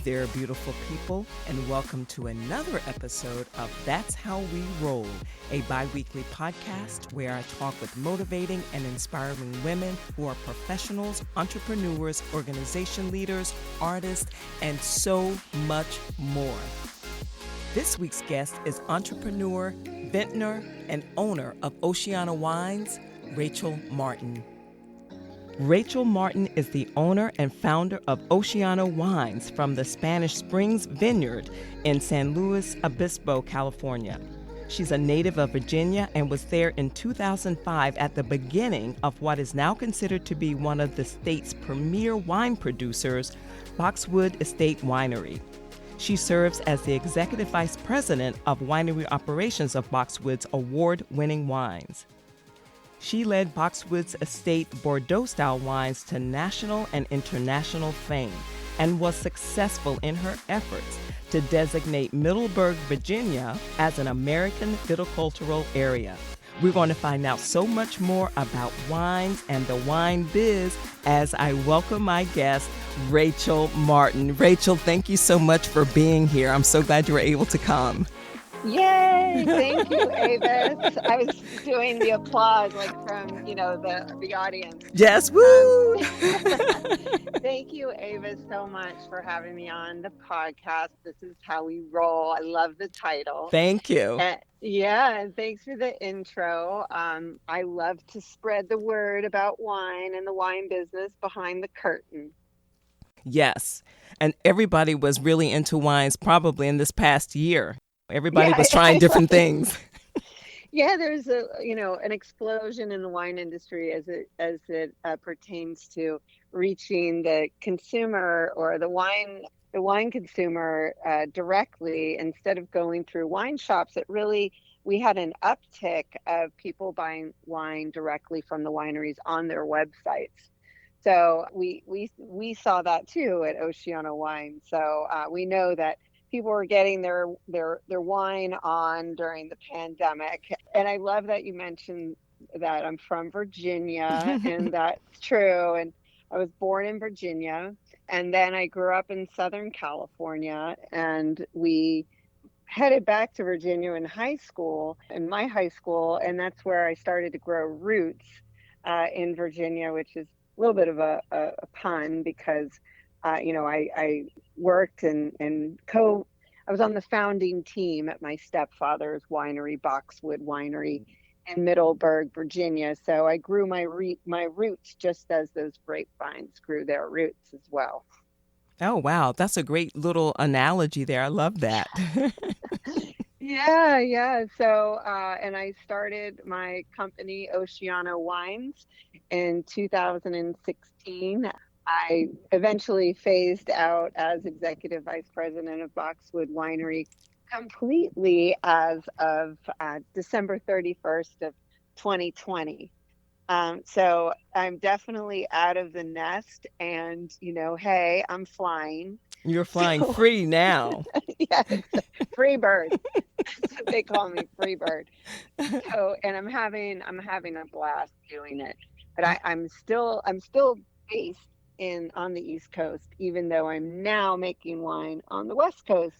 there, beautiful people, and welcome to another episode of That's How We Roll, a bi-weekly podcast where I talk with motivating and inspiring women who are professionals, entrepreneurs, organization leaders, artists, and so much more. This week's guest is entrepreneur, vintner, and owner of Oceano Wines, Rachel Martin. Rachel Martin is the owner and founder of Oceano Wines from the Spanish Springs Vineyard in San Luis Obispo, California. She's a native of Virginia and was there in 2005 at the beginning of what is now considered to be one of the state's premier wine producers, Boxwood Estate Winery. She serves as the executive vice president of winery operations of Boxwood's award-winning wines. She led Boxwood Estate Bordeaux-style wines to national and international fame and was successful in her efforts to designate Middleburg, Virginia as an American Viticultural Area. We're going to find out so much more about wines and the wine biz as I welcome my guest, Rachel Martin. Rachel, thank you so much for being here. I'm so glad you were able to come. Yay! Thank you, Avis. I was doing the applause from, the audience. Yes, woo! Thank you, Avis, so much for having me on the podcast. This is how we roll. I love the title. Thank you. And thanks for the intro. I love to spread the word about wine and the wine business behind the curtain. Yes, and everybody was really into wines probably in this past year. Everybody was trying different things. Yeah, there's an explosion in the wine industry as it pertains to reaching the consumer or the wine consumer directly instead of going through wine shops. We had an uptick of people buying wine directly from the wineries on their websites. So we saw that too at Oceano Wines. So we know that people were getting their wine on during the pandemic. And I love that you mentioned that I'm from Virginia, and that's true. And I was born in Virginia, and then I grew up in Southern California, and we headed back to Virginia in high school, and that's where I started to grow roots in Virginia, which is a little bit of a pun because I worked and I was on the founding team at my stepfather's winery, Boxwood Winery in Middleburg, Virginia. So I grew my roots just as those grapevines grew their roots as well. Oh, wow. That's a great little analogy there. I love that. Yeah. So, and I started my company, Oceano Wines, in 2016. I eventually phased out as executive vice president of Boxwood Winery completely as of December 31st of 2020. So I'm definitely out of the nest, and, hey, I'm flying. You're flying free now. Yes, free bird. They call me free bird. So, and I'm having a blast doing it. But I'm still based on the East Coast, even though I'm now making wine on the West Coast.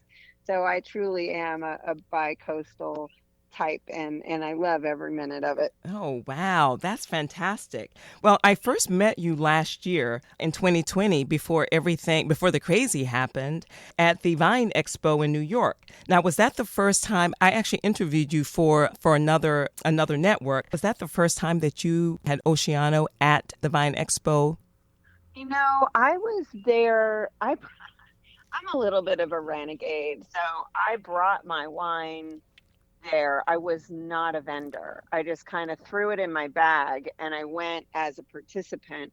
So I truly am a bi-coastal type, and I love every minute of it. Oh, wow. That's fantastic. Well, I first met you last year in 2020 before the crazy happened at the Vine Expo in New York. Now, was that the first time I actually interviewed you for another network? Was that the first time that you had Oceano at the Vine Expo? I was there. I'm a little bit of a renegade, so I brought my wine there. I was not a vendor. I just kind of threw it in my bag, and I went as a participant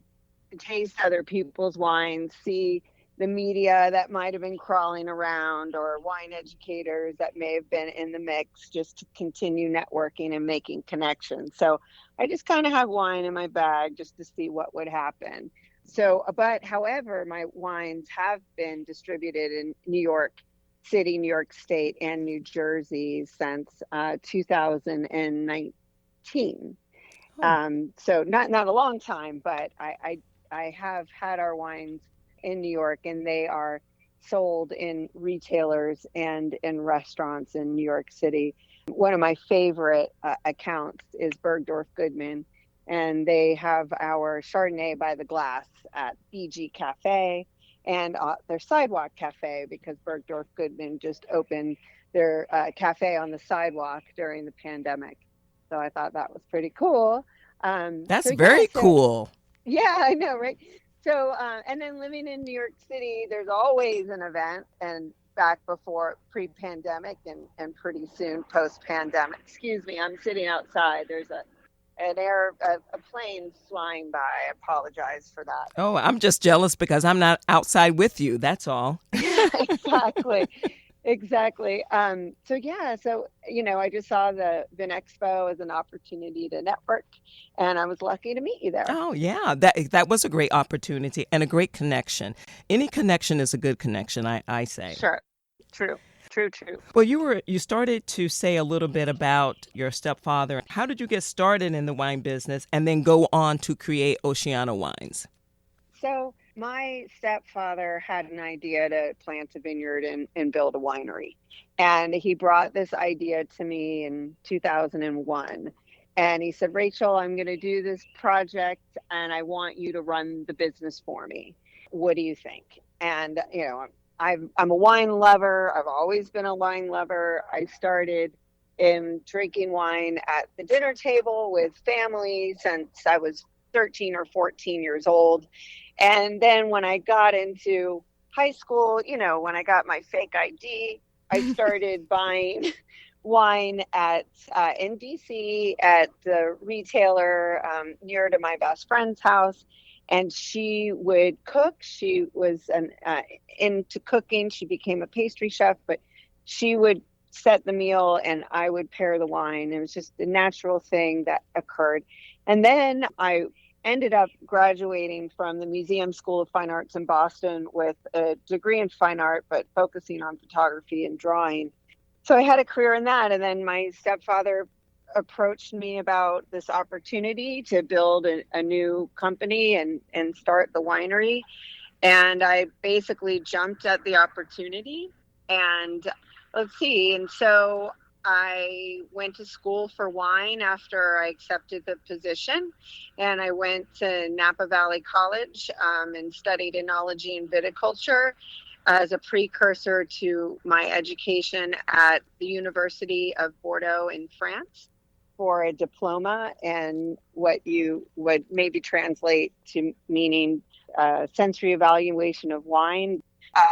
to taste other people's wines, see the media that might have been crawling around, or wine educators that may have been in the mix, just to continue networking and making connections. So I just kind of had wine in my bag just to see what would happen. So, however, my wines have been distributed in New York City, New York State, and New Jersey since 2019. Oh. So not a long time, but I have had our wines in New York, and they are sold in retailers and in restaurants in New York City. One of my favorite accounts is Bergdorf Goodman, and they have our Chardonnay by the glass at BG Cafe and their Sidewalk Cafe, because Bergdorf Goodman just opened their cafe on the sidewalk during the pandemic. So I thought that was pretty cool. That's very cool. Yeah, I know, right? So, and then living in New York City, there's always an event, and back before pre-pandemic and pretty soon post-pandemic. Excuse me, I'm sitting outside. There's a plane flying by. I apologize for that. Oh, I'm just jealous because I'm not outside with you. That's all. Yeah, exactly. Exactly. So I just saw the Vinexpo as an opportunity to network, and I was lucky to meet you there. Oh, yeah. That was a great opportunity and a great connection. Any connection is a good connection, I say. Sure. True. Well, you started to say a little bit about your stepfather. How did you get started in the wine business and then go on to create Oceano Wines? So my stepfather had an idea to plant a vineyard and build a winery. And he brought this idea to me in 2001. And he said, Rachel, I'm going to do this project and I want you to run the business for me. What do you think? And, I'm a wine lover. I've always been a wine lover. I started in drinking wine at the dinner table with family since I was 13 or 14 years old. And then when I got into high school, when I got my fake ID, I started buying wine in DC at the retailer near to my best friend's house. And she would cook. She was into cooking. She became a pastry chef, but she would set the meal and I would pair the wine. It was just a natural thing that occurred. And then I ended up graduating from the Museum School of Fine Arts in Boston with a degree in fine art, but focusing on photography and drawing. So I had a career in that. And then my stepfather approached me about this opportunity to build a new company and start the winery. And I basically jumped at the opportunity. And and so I went to school for wine after I accepted the position. And I went to Napa Valley College and studied enology and viticulture as a precursor to my education at the University of Bordeaux in France for a diploma and what you would maybe translate to meaning sensory evaluation of wine,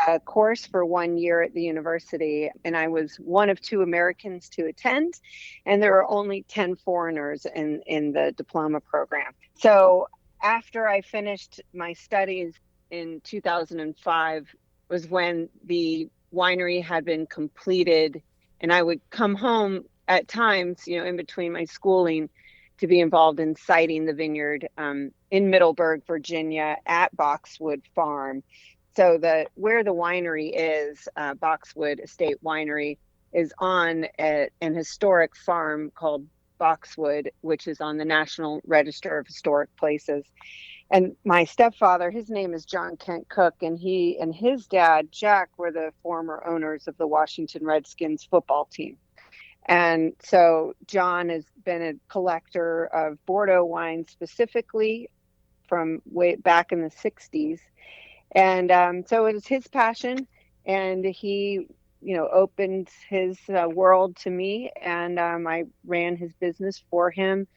a course for 1 year at the university. And I was one of 2 Americans to attend, and there were only 10 foreigners in the diploma program. So after I finished my studies in 2005 was when the winery had been completed, and I would come home at times, in between my schooling to be involved in siting the vineyard in Middleburg, Virginia at Boxwood Farm. So where the winery is, Boxwood Estate Winery, is on an historic farm called Boxwood, which is on the National Register of Historic Places. And my stepfather, his name is John Kent Cook, and he and his dad, Jack, were the former owners of the Washington Redskins football team. And so John has been a collector of Bordeaux wine specifically from way back in the 60s. And so it was his passion, and he, opened his world to me, and I ran his business for him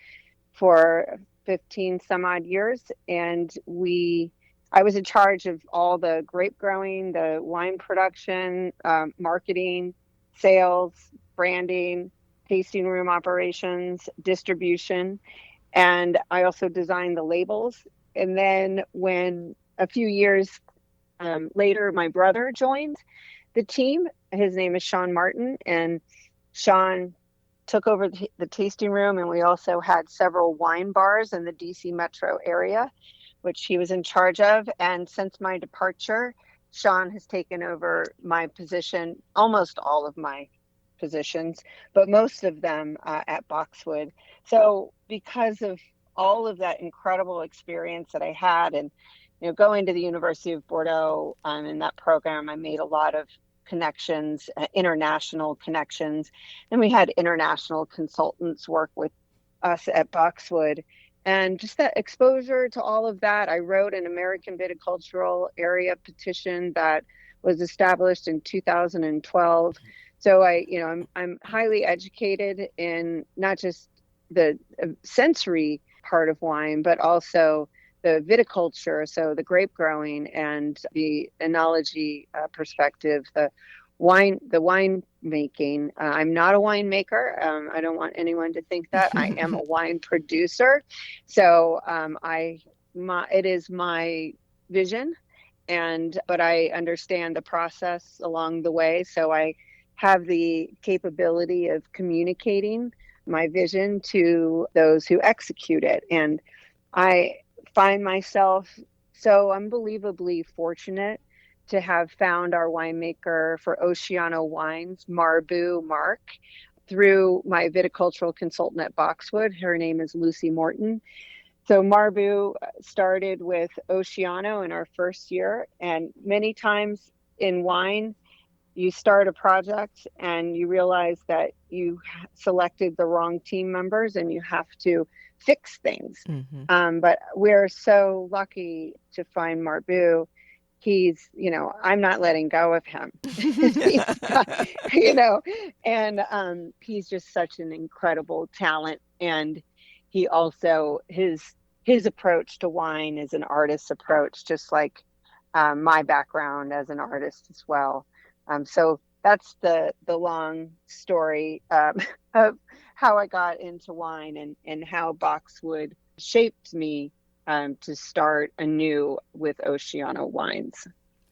for 15 some odd years. And I was in charge of all the grape growing, the wine production, marketing, sales, branding, tasting room operations, distribution. And I also designed the labels. And then when a few years later, my brother joined the team. His name is Sean Martin, and Sean took over the tasting room. And we also had several wine bars in the DC metro area, which he was in charge of. And since my departure, Sean has taken over my position, almost all of my positions, but most of them at Boxwood. So because of all of that incredible experience that I had, and going to the University of Bordeaux, in that program, I made a lot of connections, international connections. And we had international consultants work with us at Boxwood. And just that exposure to all of that, I wrote an American Viticultural Area petition that was established in 2012. So I'm highly educated in not just the sensory part of wine, but also the viticulture, so the grape growing and the enology perspective, the wine making. I'm not a winemaker. I don't want anyone to think that. I am a wine producer. So it is my vision, but I understand the process along the way. So I have the capability of communicating my vision to those who execute it. And I find myself so unbelievably fortunate to have found our winemaker for Oceano Wines, Marbu Mark, through my viticultural consultant at Boxwood. Her name is Lucy Morton. So Marbu started with Oceano in our first year, and many times in wine, you start a project and you realize that you selected the wrong team members and you have to fix things. Mm-hmm. But we're so lucky to find Marbu. He's, I'm not letting go of him. And he's just such an incredible talent. And he also, his approach to wine is an artist's approach, just like my background as an artist as well. So that's the long story of how I got into wine and how Boxwood shaped me to start anew with Oceano Wines.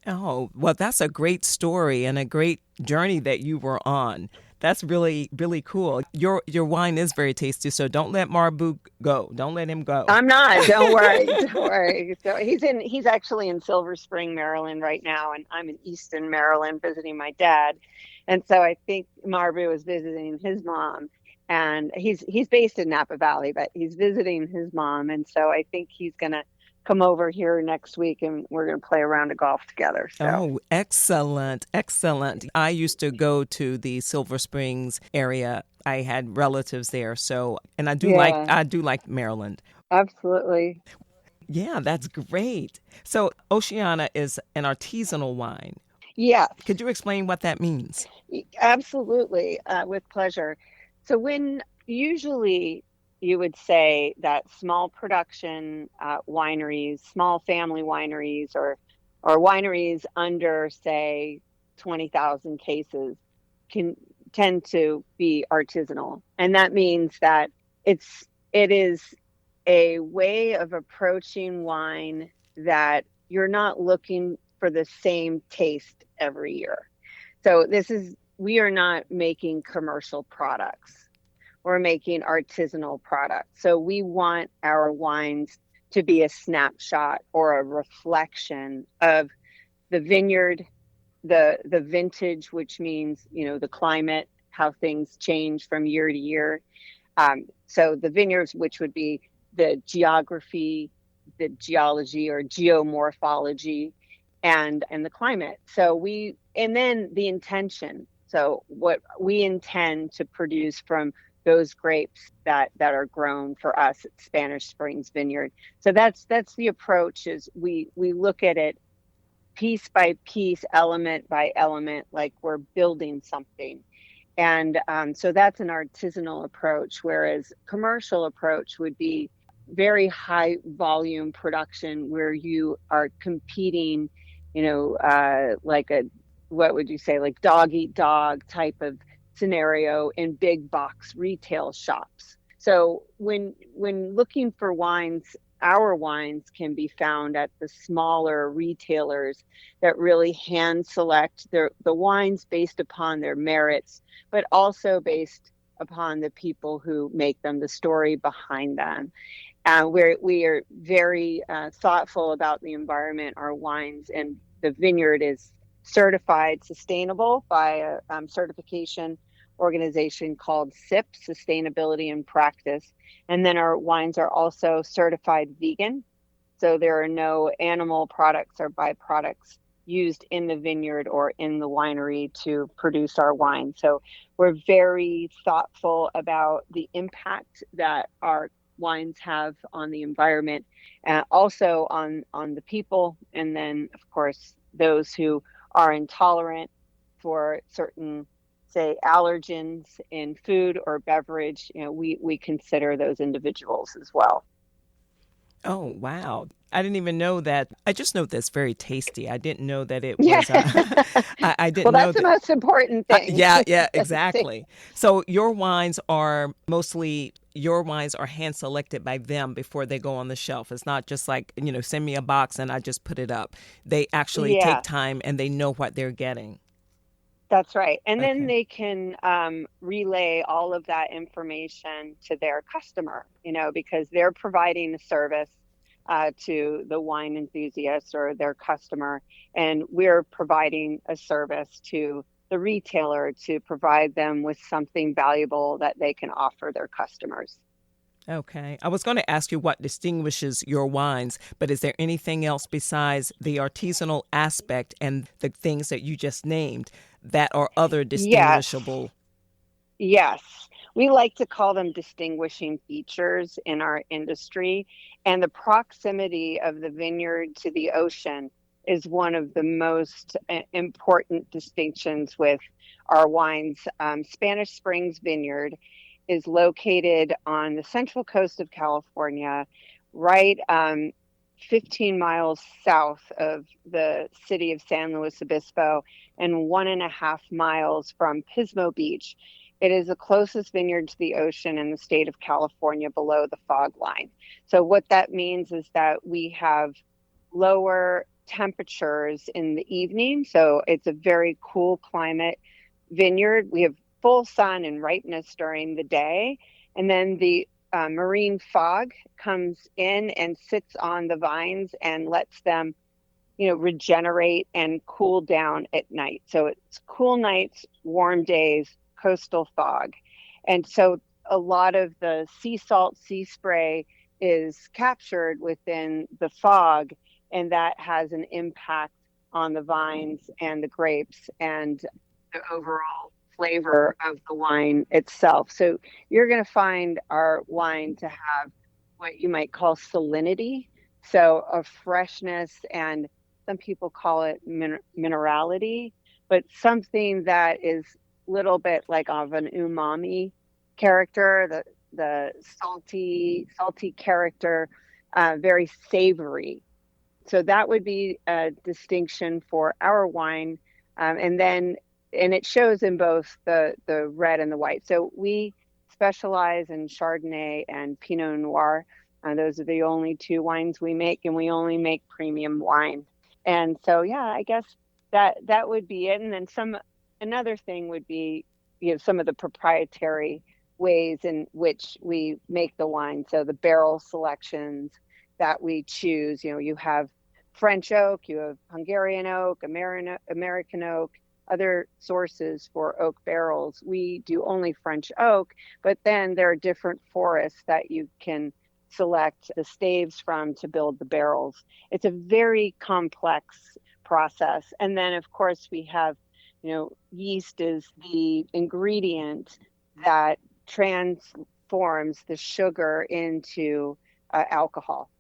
Oh, well, that's a great story and a great journey that you were on. That's really, really cool. Your wine is very tasty, so don't let Marbu go. Don't let him go. I'm not. Don't worry. Don't worry. So he's actually in Silver Spring, Maryland right now, and I'm in Easton, Maryland, visiting my dad. And so I think Marbu is visiting his mom, and he's based in Napa Valley, but he's visiting his mom, and so I think he's gonna come over here next week and we're going to play a round of golf together. So. Oh, excellent. Excellent. I used to go to the Silver Springs area. I had relatives there. So, and I do like Maryland. Absolutely. Yeah, that's great. So Oceana is an artisanal wine. Yeah. Could you explain what that means? Absolutely. With pleasure. So when usually you would say that small production wineries, small family wineries, or wineries under, say, 20,000 cases can tend to be artisanal. And that means that it is a way of approaching wine that you're not looking for the same taste every year. So we are not making commercial products. We're making artisanal products. So we want our wines to be a snapshot or a reflection of the vineyard, the vintage, which means, the climate, how things change from year to year. So the vineyards, which would be the geography, the geology or geomorphology, and the climate. And then the intention. So what we intend to produce from those grapes that are grown for us at Spanish Springs Vineyard. So that's the approach. Is we look at it piece by piece, element by element, like we're building something. And so that's an artisanal approach, whereas commercial approach would be very high volume production where you are competing, like what would you say, like dog eat dog type of scenario in big box retail shops. So when looking for wines, our wines can be found at the smaller retailers that really hand select the wines based upon their merits, but also based upon the people who make them, the story behind them. We are very thoughtful about the environment, our wines, and the vineyard is certified sustainable by a certification organization called SIP, Sustainability in Practice. And then our wines are also certified vegan. So there are no animal products or byproducts used in the vineyard or in the winery to produce our wine. So we're very thoughtful about the impact that our wines have on the environment, also on the people, and then of course those who are intolerant for certain, say, allergens in food or beverage. We consider those individuals as well. Oh, wow. I didn't even know that. I just know that's very tasty. I didn't know that it Yeah. was, I Well, didn't know that's the that. most important thing. Yeah, exactly. So your wines are hand selected by them before they go on the shelf. It's not just like, send me a box and I just put it up. They actually take Yeah, time and they know what they're getting. that's right. And then Okay. they can relay all of that information to their customer, because they're providing a service to the wine enthusiast or their customer. And we're providing a service to the retailer to provide them with something valuable that they can offer their customers. Okay. I was going to ask you what distinguishes your wines, but is there anything else besides the artisanal aspect and the things that you just named that are other Yes. distinguishable? Yes, we like to call them distinguishing features in our industry. And the proximity of the vineyard to the ocean is one of the most important distinctions with our wines. Spanish Springs Vineyard is located on the central coast of California, right 15 miles south of the city of San Luis Obispo and 1.5 miles from Pismo Beach. It is the closest vineyard to the ocean in the state of California below the fog line. So what that means is that we have lower temperatures in the evening. So it's a very cool climate vineyard. We have full sun and ripeness during the day. And then the marine fog comes in and sits on the vines and lets them, regenerate and cool down at night. So it's cool nights, warm days, coastal fog. And so a lot of the sea salt, sea spray is captured within the fog, and that has an impact on the vines and the grapes and the overall flavor of the wine itself. So you're going to find our wine to have what you might call salinity, so a freshness, and some people call it minerality, but something that is a little bit like of an umami character, the salty character, very savory. So that would be a distinction for our wine. And it shows in both the red and the white. So we specialize in Chardonnay and Pinot Noir. Those are the only two wines we make, and we only make premium wine. And so, yeah, I guess that would be it. And then another thing would be, some of the proprietary ways in which we make the wine. So the barrel selections that we choose, you have French oak, you have Hungarian oak, American oak, other sources for oak barrels. We do only French oak, but then there are different forests that you can select the staves from to build the barrels. It's a very complex process. And then, of course, we have, yeast is the ingredient that transforms the sugar into alcohol.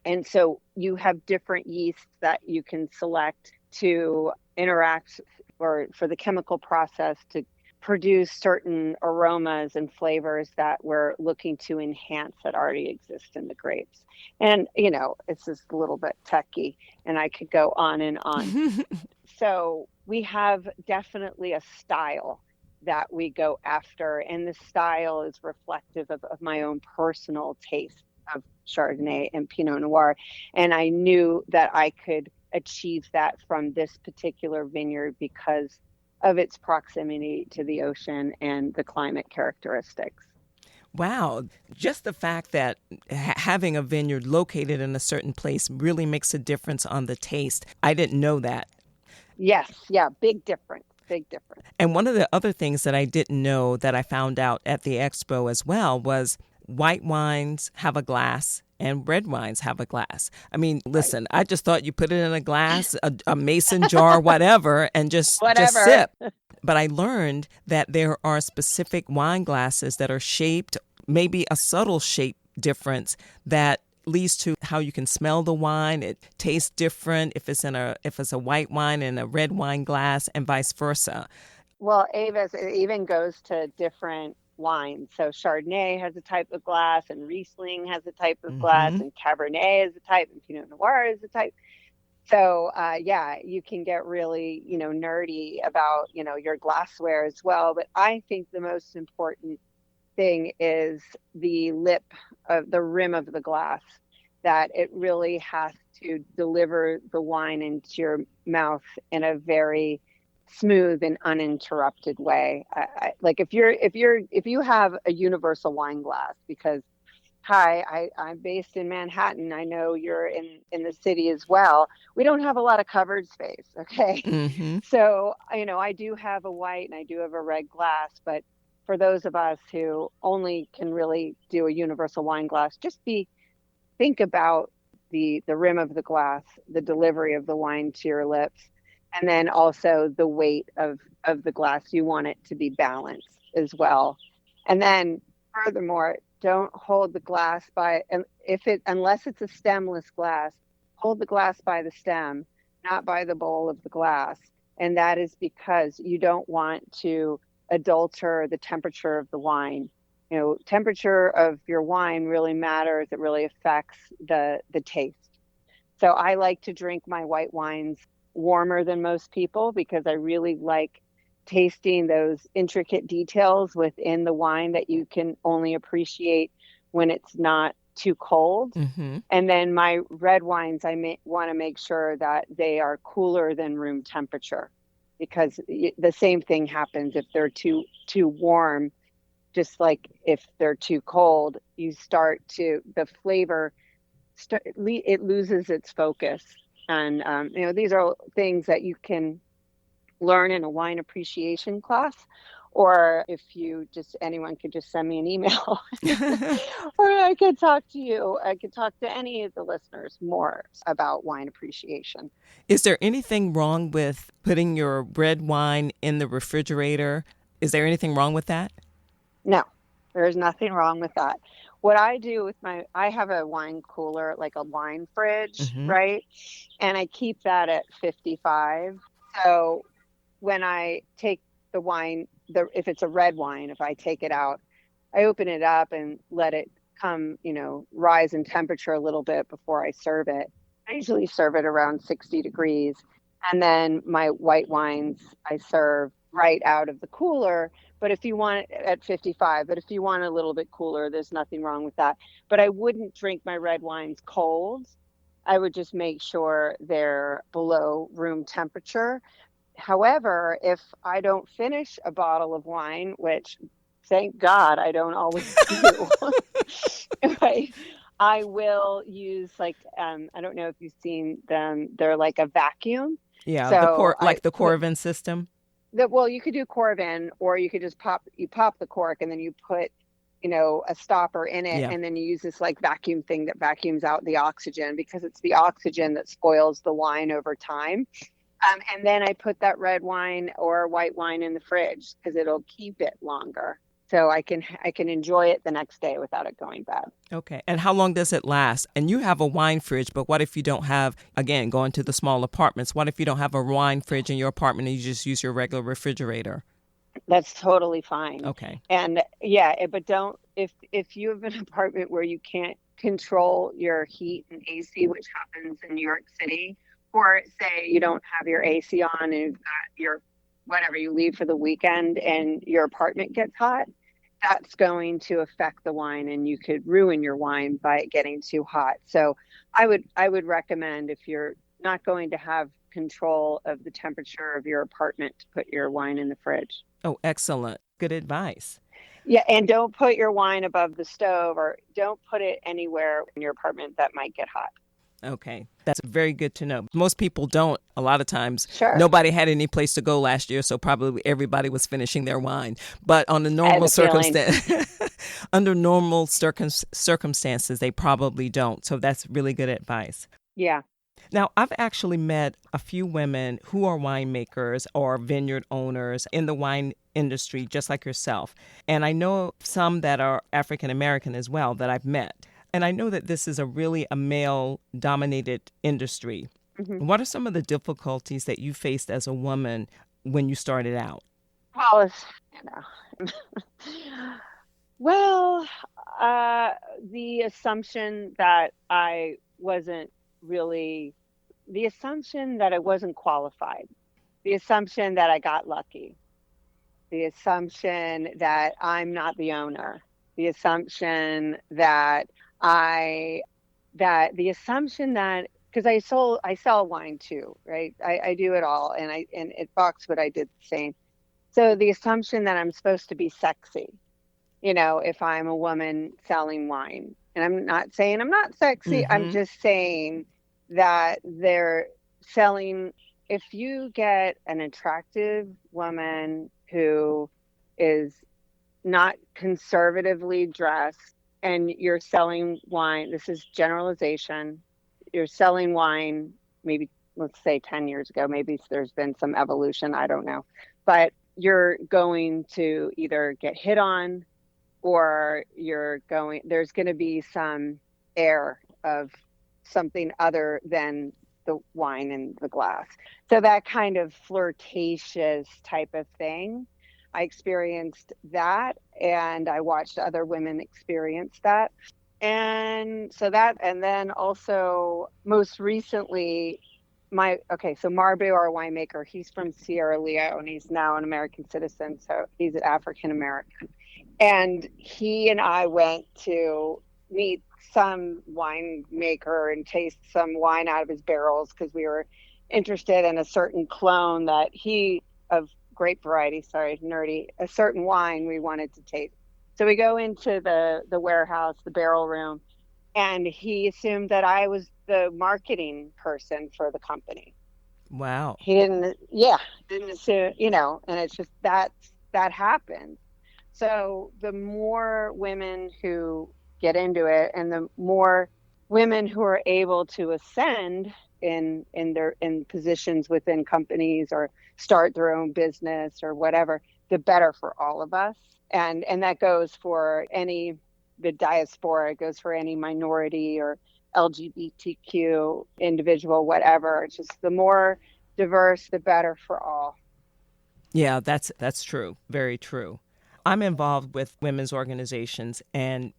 And so you have different yeasts that you can select to interact or for the chemical process to produce certain aromas and flavors that we're looking to enhance that already exist in the grapes. And, it's just a little bit techy, and I could go on and on. So we have definitely a style that we go after, and the style is reflective of my own personal taste of Chardonnay and Pinot Noir. And I knew that I could achieve that from this particular vineyard because of its proximity to the ocean and the climate characteristics. Wow. Just the fact that having a vineyard located in a certain place really makes a difference on the taste. I didn't know that. Yes. Yeah. Big difference. Big difference. And one of the other things that I didn't know that I found out at the expo as well was white wines have a glass And red wines have a glass. I mean, listen, I just thought you put it in a glass, a mason jar, whatever, and just sip. But I learned that there are specific wine glasses that are shaped, maybe a subtle shape difference that leads to how you can smell the wine. It tastes different if it's a white wine in a red wine glass, and vice versa. Well, Avis, it even goes to different wines. So Chardonnay has a type of glass, and Riesling has a type of glass, and Cabernet is a type, and Pinot Noir is a type. So, you can get really, nerdy about, your glassware as well. But I think the most important thing is the lip of the rim of the glass, that it really has to deliver the wine into your mouth in a very smooth and uninterrupted way. Like if you have a universal wine glass, because I'm based in Manhattan, I know you're in the city as well, we don't have a lot of covered space. Okay. So I do have a white and I do have a red glass, but for those of us who only can really do a universal wine glass, think about the rim of the glass, the delivery of the wine to your lips, and then also the weight of the glass. You want it to be balanced as well. And then furthermore, don't hold the glass unless it's a stemless glass, hold the glass by the stem, not by the bowl of the glass. And that is because you don't want to adulter the temperature of the wine. Temperature of your wine really matters. It really affects the taste. So I like to drink my white wines warmer than most people because I really like tasting those intricate details within the wine that you can only appreciate when it's not too cold. And then my red wines, I want to make sure that they are cooler than room temperature, because the same thing happens if they're too warm. Just like if they're too cold, the flavor, it loses its focus. And, these are things that you can learn in a wine appreciation class, or if anyone could just send me an email or I could talk to you. I could talk to any of the listeners more about wine appreciation. Is there anything wrong with putting your red wine in the refrigerator? Is there anything wrong with that? No, there's nothing wrong with that. What I do with I have a wine cooler, like a wine fridge, right? And I keep that at 55. So when I take the wine, if it's a red wine, if I take it out, I open it up and let it come, rise in temperature a little bit before I serve it. I usually serve it around 60 degrees. And then my white wines I serve right out of the cooler. But if you want it at 55, but if you want a little bit cooler, there's nothing wrong with that. But I wouldn't drink my red wines cold. I would just make sure they're below room temperature. However, if I don't finish a bottle of wine, which thank God I don't always do, right, I will use I don't know if you've seen them. They're like a vacuum. Yeah, so the Coravin system. Well, you could do Coravin, or you could just pop the cork and then you put, a stopper in it, and then you use this vacuum thing that vacuums out the oxygen, because it's the oxygen that spoils the wine over time. And then I put that red wine or white wine in the fridge because it'll keep it longer. So I can enjoy it the next day without it going bad. Okay. And how long does it last? And you have a wine fridge, but what if you don't have, again, going to the small apartments, what if you don't have a wine fridge in your apartment and you just use your regular refrigerator? That's totally fine. Okay. And but if you have an apartment where you can't control your heat and AC, which happens in New York City, or say you don't have your AC on and you've got your whatever, you leave for the weekend and your apartment gets hot, that's going to affect the wine and you could ruin your wine by it getting too hot. So I would recommend, if you're not going to have control of the temperature of your apartment, to put your wine in the fridge. Oh, excellent. Good advice. Yeah, and don't put your wine above the stove, or don't put it anywhere in your apartment that might get hot. Okay. That's very good to know. Most people don't. A lot of times, sure, nobody had any place to go last year, so probably everybody was finishing their wine. But on the normal circumstance, Under normal circumstances, they probably don't. So that's really good advice. Yeah. Now, I've actually met a few women who are winemakers or vineyard owners in the wine industry, just like yourself. And I know some that are African American as well that I've met. And I know that this is really a male-dominated industry. Mm-hmm. What are some of the difficulties that you faced as a woman when you started out? Well, well, the assumption that I wasn't really, the assumption that I wasn't qualified, the assumption that I got lucky, the assumption that I'm not the owner, the assumption that the assumption that, because I sell wine too, right? I do it all, and at Boxwood I did the same. So the assumption that I'm supposed to be sexy, if I'm a woman selling wine, and I'm not saying I'm not sexy. I'm just saying that they're selling. If you get an attractive woman who is not conservatively dressed and you're selling wine, this is generalization, you're selling wine, maybe let's say 10 years ago, maybe there's been some evolution, I don't know, but you're going to either get hit on, or there's going to be some air of something other than the wine in the glass. So that kind of flirtatious type of thing, I experienced that, and I watched other women experience that. And so and then also most recently, so Marbu, our winemaker, he's from Sierra Leone. He's now an American citizen, so he's an African American. And he and I went to meet some winemaker and taste some wine out of his barrels because we were interested in a certain clone of grape variety, sorry, nerdy, a certain wine we wanted to taste. So we go into the warehouse, the barrel room, and he assumed that I was the marketing person for the company. Wow. He didn't assume, and it's just that happened. So the more women who get into it, and the more women who are able to ascend in positions within companies or start their own business or whatever, the better for all of us. And that goes for the diaspora, it goes for any minority or LGBTQ individual, whatever. It's just the more diverse, the better for all. Yeah, that's true. Very true. I'm involved with women's organizations, and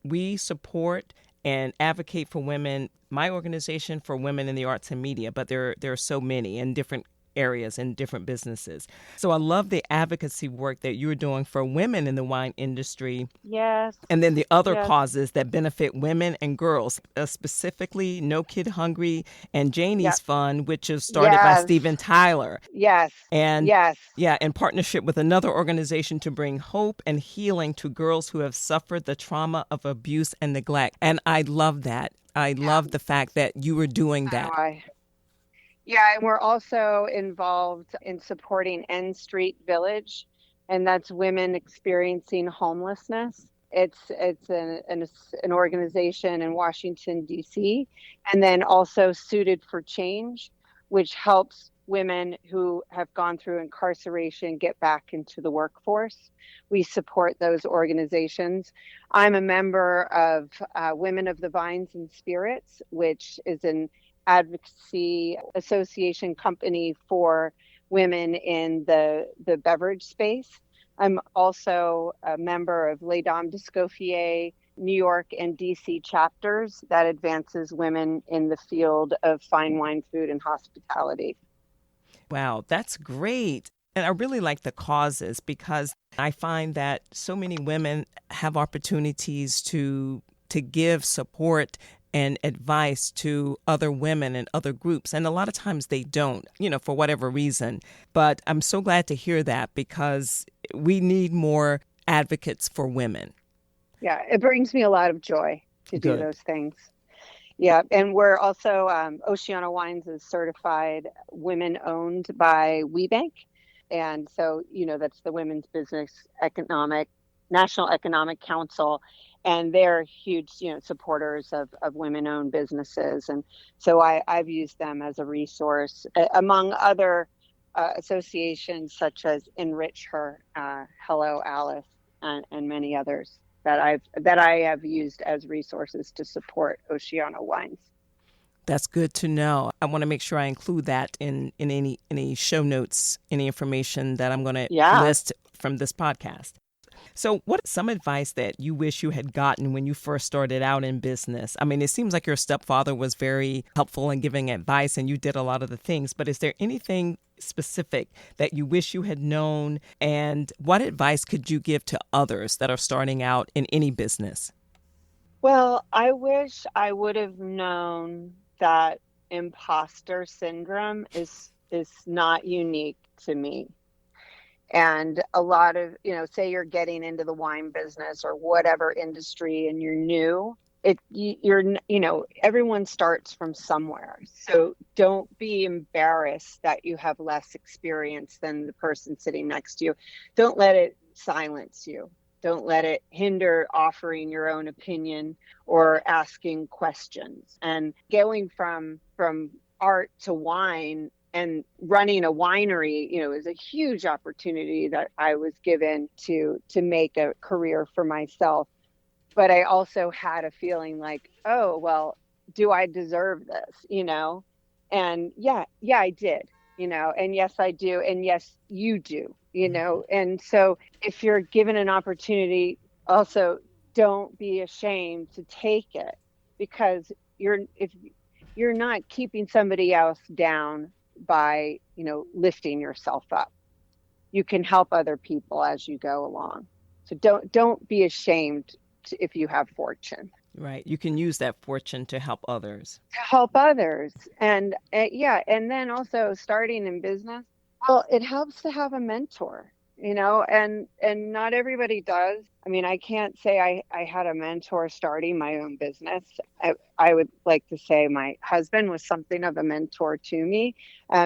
we support and advocate for women. My organization for women in the arts and media, but there are so many in different areas and different businesses. So I love the advocacy work that you're doing for women in the wine industry. Yes. And then the other causes that benefit women and girls, specifically No Kid Hungry and Janie's Fund, which is started by Steven Tyler. Yes. And in partnership with another organization to bring hope and healing to girls who have suffered the trauma of abuse and neglect. And I love that. I love the fact that you were doing that. Yeah, and we're also involved in supporting N Street Village, and that's women experiencing homelessness. It's an organization in Washington, D.C., and then also Suited for Change, which helps women who have gone through incarceration get back into the workforce. We support those organizations. I'm a member of Women of the Vines and Spirits, which is an advocacy association company for women in the beverage space. I'm also a member of Les Dames d'Escoffier, New York and DC chapters that advances women in the field of fine wine, food, and hospitality. Wow, that's great. And I really like the causes because I find that so many women have opportunities to give support and advice to other women and other groups. And a lot of times they don't, for whatever reason. But I'm so glad to hear that because we need more advocates for women. Yeah, it brings me a lot of joy to do those things. Yeah, and we're also, Oceano Wines is certified women-owned by WeBank. And so, that's the Women's Business Economic National Economic Council, and they're huge, supporters of women-owned businesses. And so I've used them as a resource, among other associations such as Enrich Her, Hello Alice, and many others that I have used as resources to support Oceano Wines. That's good to know. I want to make sure I include that in any show notes, any information that I'm going to Yeah. list from this podcast. So what is some advice that you wish you had gotten when you first started out in business? I mean, it seems like your stepfather was very helpful in giving advice and you did a lot of the things, but is there anything specific that you wish you had known? And what advice could you give to others that are starting out in any business? Well, I wish I would have known that imposter syndrome is not unique to me. And a lot of, say you're getting into the wine business or whatever industry and you're new, everyone starts from somewhere. So don't be embarrassed that you have less experience than the person sitting next to you. Don't let it silence you. Don't let it hinder offering your own opinion or asking questions. And going from art to wine and running a winery, is a huge opportunity that I was given to make a career for myself. But I also had a feeling like, oh, well, do I deserve this? And yeah, I did, and yes, I do. And yes, you do, and so if you're given an opportunity, also don't be ashamed to take it, because if you're not keeping somebody else down by, lifting yourself up. You can help other people as you go along. So don't be ashamed if you have fortune. Right. You can use that fortune to help others. To help others. And and then also starting in business, well, it helps to have a mentor, and not everybody does. I mean, I can't say I had a mentor starting my own business. I would like to say my husband was something of a mentor to me,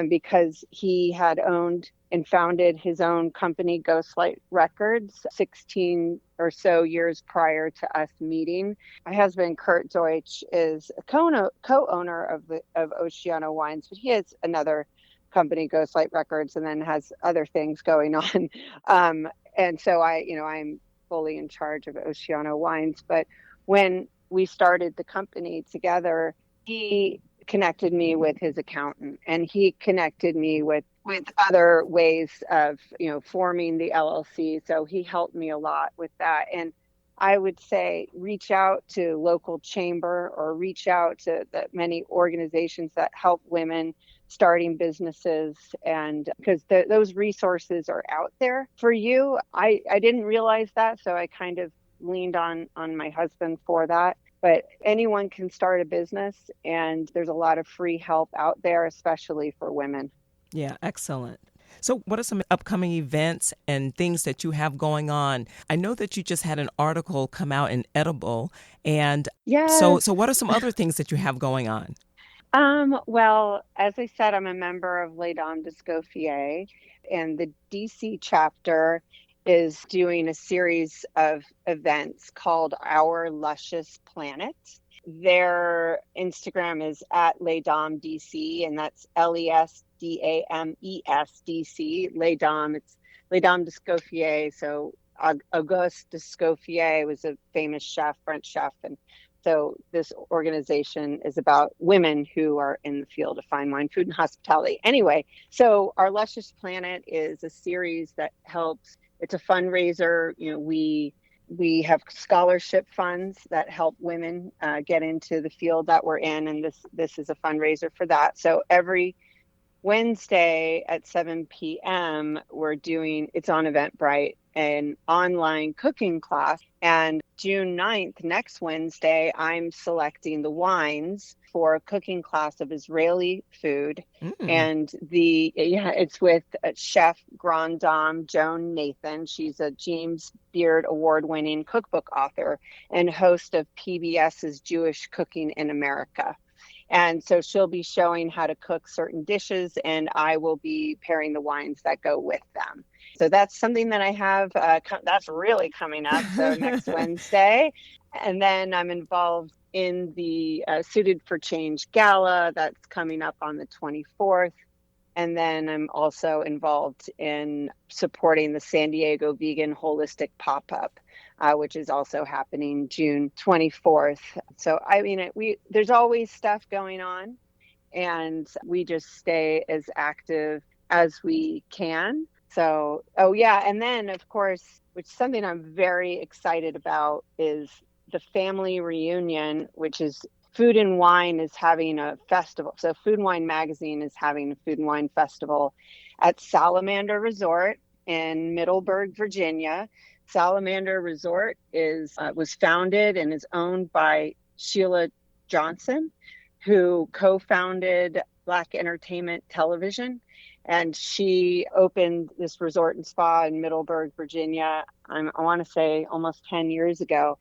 because he had owned and founded his own company, Ghostlight Records, 16 or so years prior to us meeting. My husband, Kurt Deutsch, is a co-owner of Oceano Wines, but he has another company, Ghostlight Records, and then has other things going on. And so I'm fully in charge of Oceano Wines. But when we started the company together, he connected me with his accountant, and he connected me with other ways of, forming the LLC. So he helped me a lot with that. And I would say reach out to local chamber or reach out to the many organizations that help women starting businesses, and because those resources are out there for you. I didn't realize that, so I kind of leaned on my husband for that. But anyone can start a business, and there's a lot of free help out there, especially for women. Yeah, excellent. So what are some upcoming events and things that you have going on? I know that you just had an article come out in Edible. And Yes. So what are some other things that you have going on? Well, as I said, I'm a member of Les Dames d'Escoffier, and the DC chapter is doing a series of events called Our Luscious Planet. Their Instagram is at Les Dames DC, and that's LESDAMES DC. Les Dames, it's Les Dames d'Escoffier. So Auguste d'Escoffier was a famous chef, French chef, and so this organization is about women who are in the field of fine wine, food, and hospitality. Anyway, so Our Luscious Planet is a series that helps. It's a fundraiser. We have scholarship funds that help women get into the field that we're in, and this is a fundraiser for that. So every Wednesday at 7 p.m. it's on Eventbrite, an online cooking class. And June 9th, next Wednesday, I'm selecting the wines for a cooking class of Israeli food. And it's with chef Grand Dame Joan Nathan. She's a James Beard award-winning cookbook author and host of PBS's Jewish Cooking in America. And so she'll be showing how to cook certain dishes, and I will be pairing the wines that go with them. So that's something that I have, that's really coming up. So next Wednesday. And then I'm involved in the Suited for Change Gala that's coming up on the 24th. And then I'm also involved in supporting the San Diego Vegan Holistic Pop-Up, which is also happening June 24th. So, I mean, there's always stuff going on, and we just stay as active as we can. So, oh yeah. And then, of course, which is something I'm very excited about, is the family reunion, which is Food and Wine is having a festival. So Food and Wine Magazine is having a Food and Wine Festival at Salamander Resort in Middleburg, Virginia. Salamander Resort was founded and is owned by Sheila Johnson, who co-founded Black Entertainment Television. And she opened this resort and spa in Middleburg, Virginia, I want to say almost 10 years ago.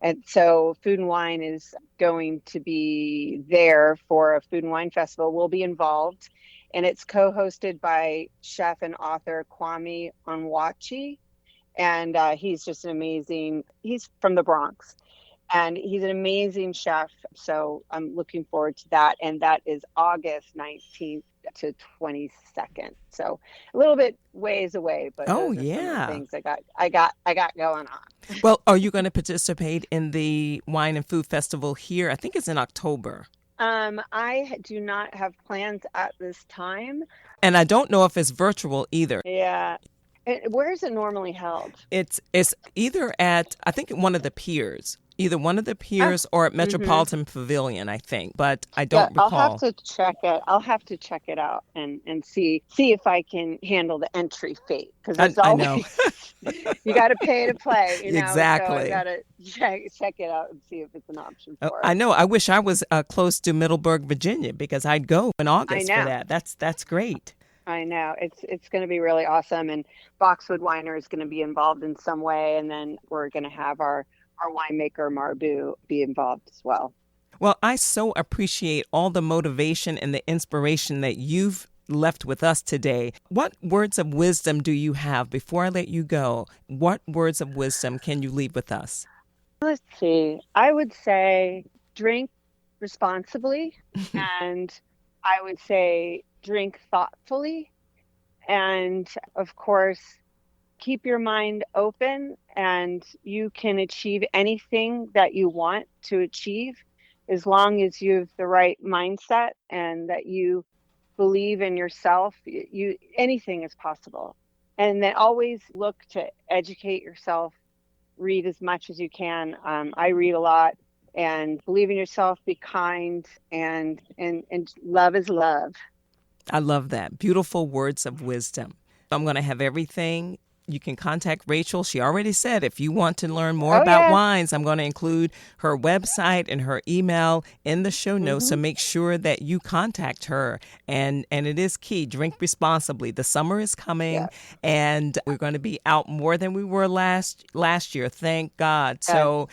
And so Food and Wine is going to be there for a Food and Wine Festival. We'll be involved. And it's co-hosted by chef and author Kwame Onwuachi. And he's just he's from the Bronx. And he's an amazing chef. So I'm looking forward to that. And that is August 19th to 22nd. So a little bit ways away, but oh those are yeah, some of the things I got going on. Well, are you going to participate in the Wine and Food Festival here? I think it's in October. I do not have plans at this time. And I don't know if it's virtual either. Yeah. Where is it normally held? It's either at, I think, one of the piers. Either one of the piers or at Metropolitan Pavilion, I think, but I don't recall. I'll have to check it. I'll have to check it out and see if I can handle the entry fee, because it's always, I know. You got to pay to play. You know? Exactly. So I got to check it out and see if it's an option for it. I know. I wish I was close to Middleburg, Virginia, because I'd go in August for that. That's great. I know. It's going to be really awesome, and Boxwood Winery is going to be involved in some way, and then we're going to have our winemaker Marbu be involved as well. Well, I so appreciate all the motivation and the inspiration that you've left with us today. What words of wisdom do you have before I let you go? What words of wisdom can you leave with us? Let's see. I would say drink responsibly, and I would say drink thoughtfully, and of course, keep your mind open, and you can achieve anything that you want to achieve as long as you have the right mindset and that you believe in yourself. Anything is possible. And then always look to educate yourself, read as much as you can. I read a lot, and believe in yourself, be kind, and love is love. I love that. Beautiful words of wisdom. I'm going to have everything. You can contact Rachel. She already said if you want to learn more about wines, I'm going to include her website and her email in the show notes. So make sure that you contact her. And it is key. Drink responsibly. The summer is coming, and we're going to be out more than we were last year. Thank God. So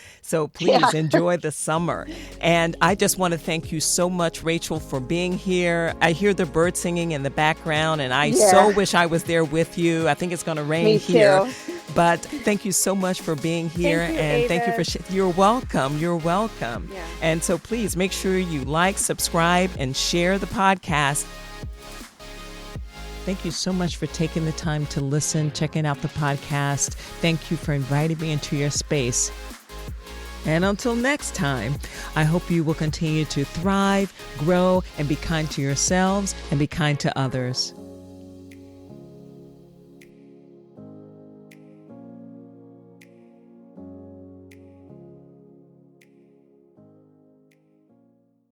please enjoy the summer. And I just want to thank you so much, Rachel, for being here. I hear the bird singing in the background, and I so wish I was there with you. I think it's going to rain here. But thank you so much for being here. Thank you for you're welcome. You're welcome. Yeah. And so please make sure you like, subscribe, and share the podcast. Thank you so much for taking the time to listen, checking out the podcast. Thank you for inviting me into your space. And until next time, I hope you will continue to thrive, grow, and be kind to yourselves and be kind to others.